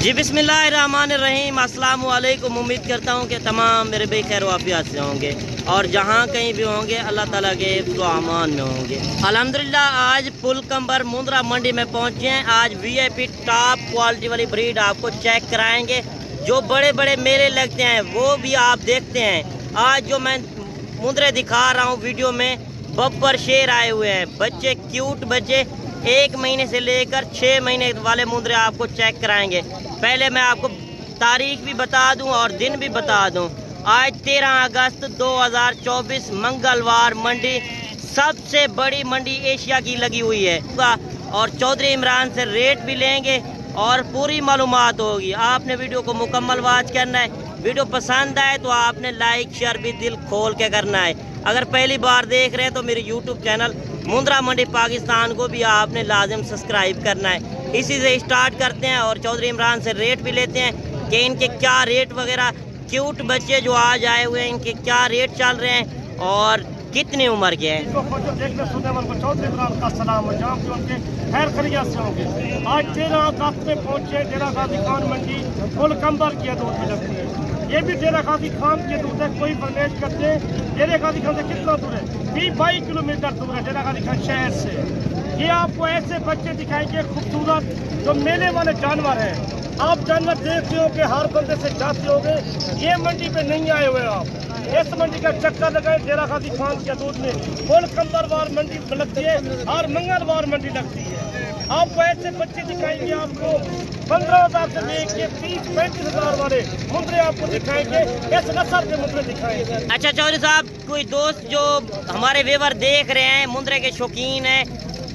जी बिस्मिल्लाहिर्रहमानिर्रहीम, अस्सलाम वालेकुम। उम्मीद करता हूँ कि तमाम मेरे भाई खैर वाफियत से होंगे और जहाँ कहीं भी होंगे अल्लाह ताला के हिफ्ज़ व अमान में होंगे। अल्हम्दुलिल्लाह आज पुलकम्बर मुंद्रा मंडी में पहुँचे हैं। आज वीआईपी टॉप क्वालिटी वाली ब्रीड आपको चेक कराएंगे। जो बड़े बड़े मेले लगते हैं वो भी आप देखते हैं। आज जो मैं मुंद्रे दिखा रहा हूँ वीडियो में, बब्बर शेर आए हुए हैं। बच्चे क्यूट बच्चे 1 महीने से लेकर 6 महीने वाले मुंद्रे आपको चेक कराएंगे। पहले मैं आपको तारीख भी बता दूं और दिन भी बता दूं। आज 13 अगस्त 2024 मंगलवार मंडी सबसे बड़ी मंडी एशिया की लगी हुई है और चौधरी इमरान से रेट भी लेंगे और पूरी मालूमात होगी। आपने वीडियो को मुकम्मल वॉच करना है। वीडियो पसंद आए तो आपने लाइक शेयर भी दिल खोल के करना है। अगर पहली बार देख रहे हैं तो मेरे यूट्यूब चैनल मुंद्रा मंडी पाकिस्तान को भी आपने लाजिम सब्सक्राइब करना है। इसी से स्टार्ट करते हैं और चौधरी इमरान से रेट भी लेते हैं कि इनके क्या रेट वगैरह, क्यूट बच्चे जो आज आए हुए हैं इनके क्या रेट चल रहे हैं और कितनी उम्र के हैं। चौधरी इमरान का सलाम है, जहाँ उनके खैर खैरियत से होंगे। आज 13 अगस्त में पहुँचे डेरा गाजी खान मंडी पुलकम्बर की दूध में लगती है। ये भी डेरा गाजी खान की दूध है। कोई फरमेश करते हैं डेरा गाजी खान से कितना दूर है? 20-22 किलोमीटर दूर है डेरा गाजी खान शहर से। ये आपको ऐसे बच्चे दिखाएंगे खूबसूरत जो मेले वाले जानवर हैं। आप जानवर देखते हो कि हर बंदे से जाते होंगे। ये मंडी पे नहीं आए हुए आप, इस मंडी का चक्कर लगाए। डेरा गाजी खान के दूध में पुलकम्बरवार मंडी लगती है और मंगलवार मंडी लगती है। आपको ऐसे बच्चे दिखाएंगे। आपको 15,000 से लेके 30-35 हज़ार वाले मुंद्रे आपको दिखाएंगे। इस नस्ल के मुंद्रे दिखाएंगे। अच्छा चौधरी साहब, कोई दोस्त जो हमारे व्यूअर देख रहे हैं मुंद्रे के शौकीन हैं,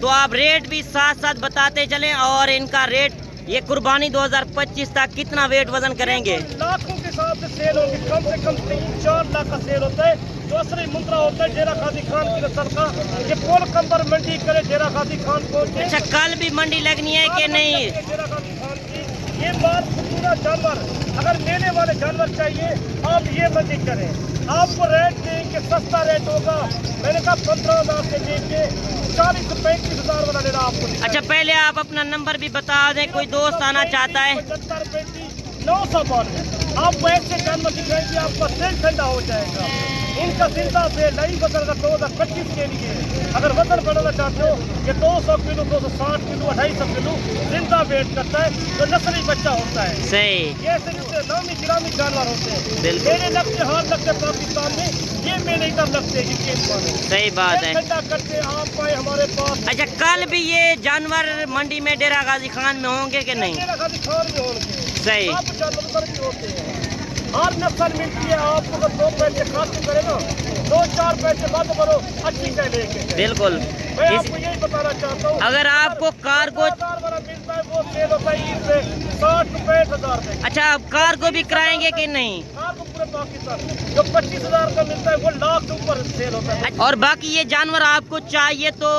तो आप रेट भी साथ साथ बताते चलें और इनका रेट ये कुर्बानी 2025 तक कितना वेट वजन करेंगे? लाखों के हिसाब से सेल होगी। कम से कम 3-4 लाख का सेल होता है। जो असली मुंद्रा होता है डेरा गाजी खान की नस्ल का। ये पुलकम्बर मंडी करे डेरा गाजी खान को। अच्छा, कल भी मंडी लगनी है कि नहीं? डेरा गाजी खान की ये बात पूरा जानवर, अगर मेले वाले जानवर चाहिए आप ये मंडी करें। आपको रेट देंगे, सस्ता रेट होगा। मैंने कहा 15,000 से लेके 40-35 हज़ार वाला डेरा आपको। अच्छा, पहले आप अपना नंबर भी बता दें, कोई दोस्त आना चाहता है। 75-35-992। आपको ऐसे जानवर दिखाएंगे, आपका दिल ठंडा हो जाएगा। इनका जिंदा से नहीं बदलगा 2025 के लिए। अगर वजन बढ़ाना चाहते हो, ये 200 किलो, 260 किलो, 250 किलो जिंदा वेट करता है। तो नस्ली बच्चा होता है। सही, ये ऐसे नामी गिरामी जानवर होते हैं। बिल्कुल। मेले लगते हाथ लगते पाकिस्तान में, ये मेले इधर लगते हैं। सही बात है। ठंडा करते आप आए हमारे पास। अच्छा, कल भी ये जानवर मंडी में डेरा गाजी खान में होंगे कि नहीं? डेरा गाजी खान में होंगे। सही, आप जानवर भी होते हैं। हर नस्ल मिलती है। आपको अगर 2 पैसे खाते करे ना, 2-4 पैसे बात करो अच्छी से लेके। बिल्कुल। मैं आपको यही बताना चाहता हूँ, अगर आपको कार्गो वाला मिलता है वो सेल होता है ईद से 60-65 हज़ार। अच्छा, कार्गो भी कराएंगे कि नहीं? आपको पूरे पाकिस्तान जो 25,000 का मिलता है वो लाख से ऊपर सेल होता है। और बाकी ये जानवर आपको चाहिए तो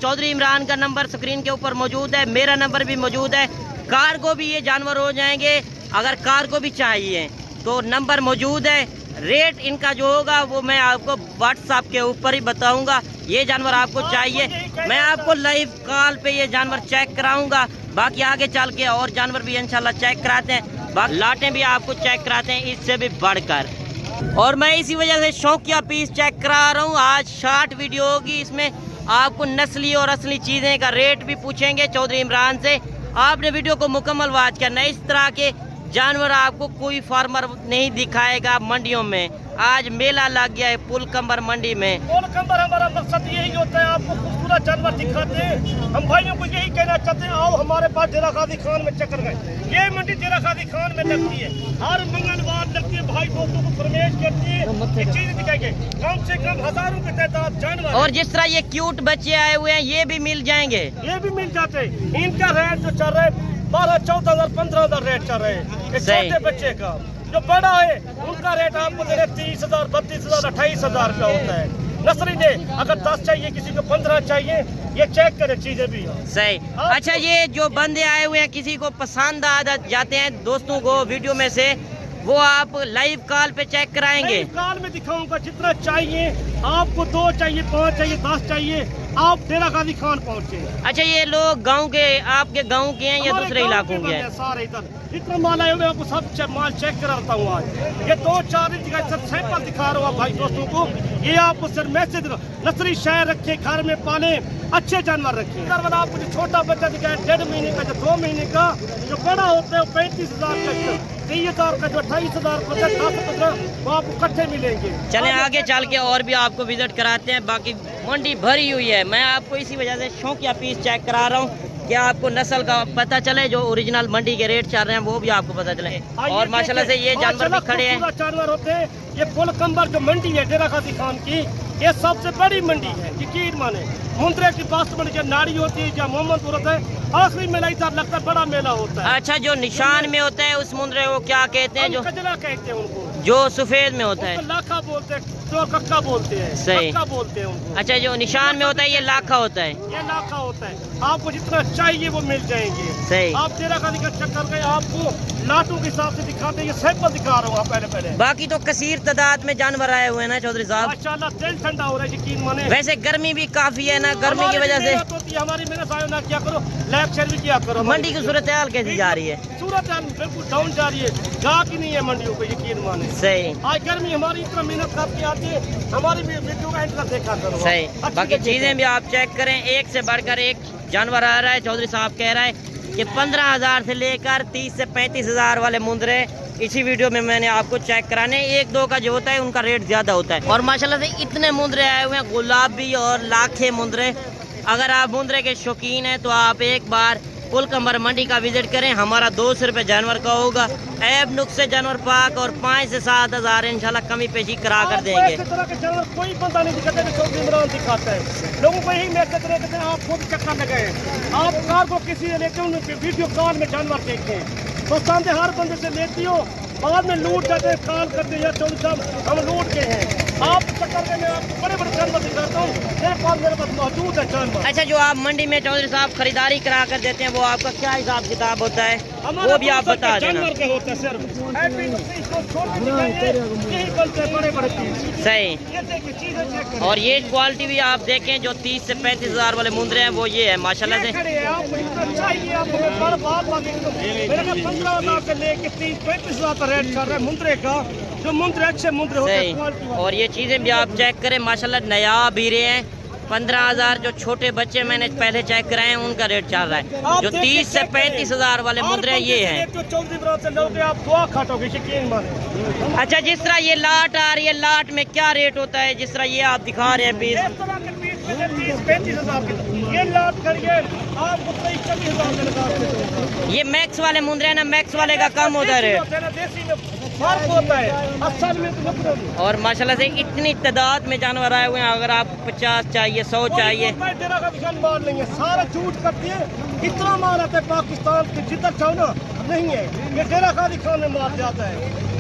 चौधरी इमरान का नंबर स्क्रीन के ऊपर मौजूद है, मेरा नंबर भी मौजूद है। कार्गो भी ये जानवर हो जाएंगे। अगर कार्गो भी चाहिए तो नंबर मौजूद है। रेट इनका जो होगा वो मैं आपको व्हाट्सएप के ऊपर ही बताऊंगा। ये जानवर आपको चाहिए, मैं आपको लाइव कॉल पे ये जानवर चेक कराऊंगा। बाकी आगे चल के और जानवर भी इंशाल्लाह चेक कराते हैं, बाकी लाटें भी आपको चेक कराते हैं इससे भी बढ़कर। और मैं इसी वजह से शौकिया पीस चेक करा रहा हूँ। आज शॉर्ट वीडियो होगी, इसमें आपको नस्ली और असली चीज़ें का रेट भी पूछेंगे चौधरी इमरान से। आपने वीडियो को मुकम्मल वॉच करना है। इस तरह के जानवर आपको कोई फार्मर नहीं दिखाएगा मंडियों में। आज मेला लग गया है पुलकम्बर मंडी में। पुलकम्बर हमारा मकसद यही होता है, आपको खूबसूरत जानवर दिखाते हैं। हम भाइयों को यही कहना चाहते हैं, आओ हमारे पास डेरा गाजी खान में चक्कर गए। ये मंडी डेरा गाजी खान में लगती है, हर मंगलवार लगती है। भाई दोस्तों को फरमाइश करती है, ये चीज दिखाएंगे। कम से कम हजारों की तादाद जानवर। और जिस तरह ये क्यूट बच्चे आए हुए हैं ये भी मिल जाएंगे। ये भी मिल जाते हैं। इनका रेट जो चल रहा है 12-14 हज़ार 15 हज़ार रेट चल रहे हैं। छोटे बच्चे का जो बड़ा है उनका रेट आपको दे रहे 30 हज़ार, 32 हज़ार, 28 हज़ार का होता है। नसरी ने अगर 10 चाहिए, किसी को 15 चाहिए, ये चेक करे चीजें भी सही। अच्छा, ये जो बंदे आए हुए हैं किसी को पसंद आ जाते हैं दोस्तों को वीडियो में से, वो आप लाइव कॉल पे चेक कराएंगे? कॉल में दिखाऊंगा जितना चाहिए। आपको 2 चाहिए, 5 चाहिए, 10 चाहिए, आप डेरा गाजी खान पहुंचे। अच्छा, ये लोग गांव के, आपके गांव के हैं या हमारे दूसरे गांव इलाकों के बंदे हैं? सारे इधर इतना माल आए हुए, आपको सब माल चेक कराता हूँ आज। ये 2-4 इंच का सब सैंपल दिखा रहा हूँ भाई दोस्तों को। ये आपको सर मैसेज नर्सरी शहर रखे, घर में पाले, अच्छे जानवर रखे। अगर आपको जो छोटा बच्चा दिखाए 1.5 महीने का, जो 2 महीने का, जो बड़ा होता है वो 35,000 का, 30,000 का, जो 28,000 का, 10-15 वो आपको इकट्ठे मिलेंगे। चलें आगे चल के और भी आपको विजिट कराते हैं। बाकी मंडी भरी हुई है। मैं आपको इसी वजह से शौकिया पीस चेक करा रहा हूँ कि आपको नस्ल का पता चले, जो ओरिजिनल मंडी के रेट चल रहे हैं वो भी आपको पता चले। और माशाल्लाह से ये जानवर भी खड़े हैं। जानवर होते हैं। ये पुल कंबर जो मंडी है डेरा गाजी खान की, ये सबसे बड़ी मंडी है। यकीन माने मुंद्रे की बास्तमंडी की नाड़ी होती है, जहाँ मोहम्मदपुर होता है, आखिरी मेला इधर लगता है, बड़ा मेला होता है। अच्छा, जो निशान में होता है उस मुंद्रे को क्या कहते हैं? जो कजला कहते हैं उनको, जो सफेद में होता है, लाखा बोलते हैं, तो कक्का बोलते हैं, सही। कक्का बोलते हैं उनको। अच्छा, जो निशान में होता है ये लाखा होता है। ये लाखा होता है। आपको जितना चाहिए वो मिल जाएंगे। सही। आप डेरा गाजी का चक्कर गए, आपको लाटू के हिसाब से दिखाते हैं। ये सैंपल दिखा रहा हूँ पहले। बाकी तो कसीर तादाद में जानवर आए हुए हैं ना चौधरी साहब। माशाल्लाह दिल ठंडा हो रहा है, यकीन माने। वैसे गर्मी भी काफी है ना, गर्मी की वजह से हमारी मेहनत आयो ना क्या करो, लैब शेयर भी क्या करो। मंडी की सूरत हाल कैसी जा रही है? सूरत हाल बिल्कुल डाउन जा रही है, गाहक ही नहीं है मंडियों को, यकीन माने। सही। आज गर्मी हमारी इतना मेहनत करके आती है, हमारी वीडियो का इंटरेस्ट देखा करो। सही। बाकी चीजें भी आप चेक करें, एक से बढ़कर एक जानवर आ रहा है। चौधरी साहब कह रहा है कि 15,000 से लेकर 30 से 35,000 वाले मुंद्रे इसी वीडियो में मैंने आपको चेक कराने। 1-2 का जो होता है उनका रेट ज्यादा होता है। और माशाल्लाह से इतने मुंद्रे आए हुए हैं, गुलाबी और लाखे मुंद्रे। अगर आप मुंद्रे के शौकीन हैं तो आप एक बार पुल कंबर मंडी का विजिट करें। हमारा 200 रुपये जानवर का होगा। ऐब नुक्से जानवर पाक और 5 से 7,000 इंशाल्लाह कमी पेशी करा कर देंगे। इस तरह के जानवर कोई बंदा नहीं दिखाता है, चौधरी इमरान दिखाता है। लोगों को यही मैसेज रहते हैं, आप खुद चक्कर लगाए, आप कार को किसी ने लेके उनके वीडियो कॉल में जानवर देखें। तो सामने हर बंदे से लेती हो, बाद में लूट जाते हैं, कॉल करते हैं, या चौधरी साहब हम लूट गए हैं। आप चक्कर में आपको बड़े जानवर दिखाता हूँ, मेरे पास मौजूद है जानवर। अच्छा, जो आप मंडी में चौधरी साहब खरीदारी करा कर देते हैं वो आपका क्या हिसाब किताब होता है, वो भी आप बता देना। जानवर का होता है सिर्फ बड़े सही। और ये क्वालिटी भी आप देखें, जो 30 से 35,000 वाले मुंद्रे हैं वो ये है माशाल्लाह से। 15,000 से लेके 30-35,000 का रेट चल रहा है मुंद्रे का, जो मुंद्रे अच्छे मुंद्रे होते हैं। और ये चीज़ें भी आप चेक करें, माशाल्लाह नायाब हीरे हैं। 15,000 जो छोटे बच्चे मैंने पहले चेक कराए हैं उनका रेट चल रहा है। जो 30 से 35,000 वाले मुंद्रे ये हैं। आप दुआ खाटोगे, यकीन माने। अच्छा, जिस तरह ये लाट आ रही है, लाट में क्या रेट होता है? जिस तरह ये आप दिखा रहे हैं पीस, 30-35,000 ये लाट करिए आपको 23-24,000 में लगा देते। ये मैक्स वाले मुंद्रे हैं ना, मैक्स वाले का कम होता है रेट। देसी में फर्क होता है, असल में तो और माशाल्लाह से इतनी तादाद में जानवर आए हुए हैं। अगर आपको 50 चाहिए, 100 चाहिए, डेरा का निशान माल नहीं है, सारा झूठ करती है। इतना माल आता है पाकिस्तान के जिधर चाहो ना, नहीं है। ये डेरा का दिखाने में माल जाता है,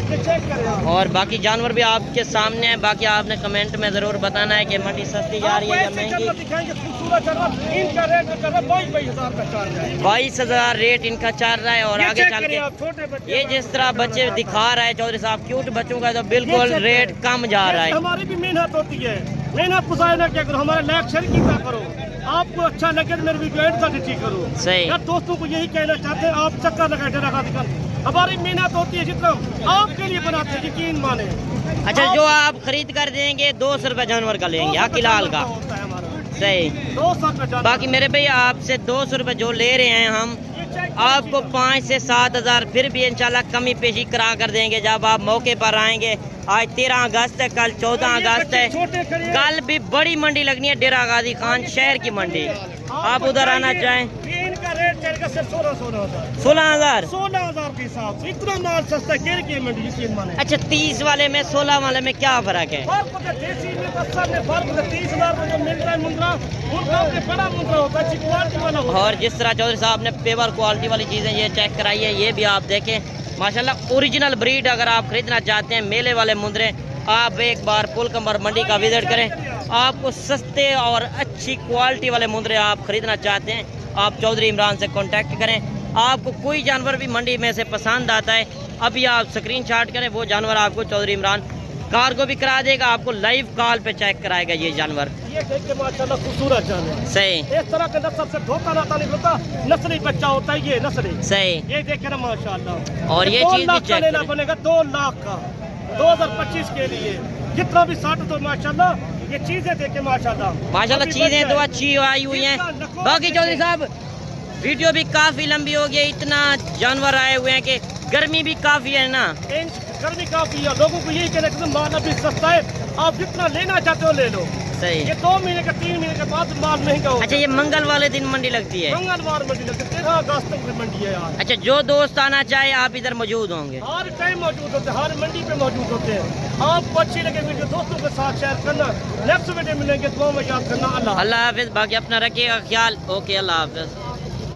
ये चेक करें आप। और बाकी जानवर भी आपके सामने है। बाकी आपने कमेंट में ज़रूर बताना है कि मंडी सस्ती जा रही है या महंगी। दिखाएंगे खूबसूरत जानवर, इनका रेट जो है 22,000 का चार्ज है। 22,000 रेट इनका चल रहा है। और आगे चल के छोटे बच्चे, ये जिस तरह बच्चे दिखा रहा है चौधरी साहब, क्यूट बच्चों का तो बिल्कुल रेट कम जा रहा है। हमारी भी मेहनत होती है, मेहनत गुजारे ना क्या करो, हमारे लायक शरीक क्या करो। आपको अच्छा लगे तो मेरे वीडियो एड करके ठीक करो। सही। यार दोस्तों को यही कहना चाहते हैं, आप चक्कर लगाए डेरा गाजी खान। हमारी मेहनत होती है, जितना आपके लिए बनाते हैं, यकीन माने। अच्छा, जो आप खरीद कर देंगे 200 रुपये जानवर का लेंगे, हकीलाल का। सही। 200 का। बाकी मेरे भैया आपसे 200 रुपये जो ले रहे हैं हम, आपको 5 से 7,000 फिर भी इंशाल्लाह कमी पेशी करा कर देंगे जब आप मौके पर आएंगे। आज 13 अगस्त है, कल 14 अगस्त है। कल भी बड़ी मंडी लगनी है, डेरा गाजी खान शहर की मंडी। आप उधर आना चाहें, इनका रेट चलेगा सिर्फ 16,000 16,000 के हिसाब से। इतना माल सस्ता है की मंडी, यकीन माने। अच्छा, 30 वाले में 16 वाले में क्या फर्क है? फर्क होता है देसी में, असल में फर्क होता है। 30,000 का जो मिल रहा है मुंद्रा, उनका बड़ा मुंद्रा होता है, अच्छी क्वालिटी वाला होता है। और जिस तरह चौधरी साहब ने पेवर क्वालिटी वाली चीज़ें ये चेक कराई है, ये भी आप देखें माशाल्लाह ओरिजिनल ब्रीड। अगर आप खरीदना चाहते हैं मेले वाले मुंद्रे, आप एक बार पुल कंबर मंडी का विजिट करें। आपको सस्ते और अच्छी क्वालिटी वाले मुंद्रे आप खरीदना चाहते हैं, आप चौधरी इमरान से कांटेक्ट करें। आपको कोई जानवर भी मंडी में से पसंद आता है, अभी आप स्क्रीनशॉट करें, वो जानवर आपको चौधरी इमरान कार्गो भी करा देगा, आपको लाइव कॉल पे चेक कराएगा ये जानवर। ये देख के माशाल्लाह खूबसूरत जानवर। सही इस तरह के नस्ल से धोखा नाता नहीं होता, नस्ली बच्चा होता है ये नस्ली। सही। ये देखे ना माशाल्लाह। और ये 2 चीज भी लाख का चेक लेना करें। बनेगा 2 लाख का 2025 के लिए। जितना भी साठ तो माशाल्लाह ये चीजें देखे माशाल्लाह माशाल्लाह चीजें तो अच्छी आई हुई हैं। बाकी चौधरी साहब वीडियो भी काफी लंबी हो गई, इतना जानवर आए हुए हैं कि गर्मी भी काफी है ना। गर्मी काफी है, लोगों को यही कहना चाहिए माल अभी सस्ता है, आप जितना लेना चाहते हो ले लो। सही। ये 2 महीने का 3 महीने के बाद माल महंगा होगा। अच्छा ये मंगल वाले दिन मंडी लगती है? मंगलवार मंडी लगती है, 13 अगस्त तक मंडी है यार। अच्छा जो दोस्त आना चाहे आप इधर मौजूद होंगे? हर टाइम मौजूद होते हैं, हर मंडी पे मौजूद होते हैं। आपको अच्छी लगे वीडियो दोस्तों के साथ शेयर करना। नेक्स्ट वीडियो मिलेंगे, दुआ में याद करना। अल्लाह अल्लाह हाफिज। बाकी अपना रखिएगा ख्याल। ओके अल्लाह हाफिज।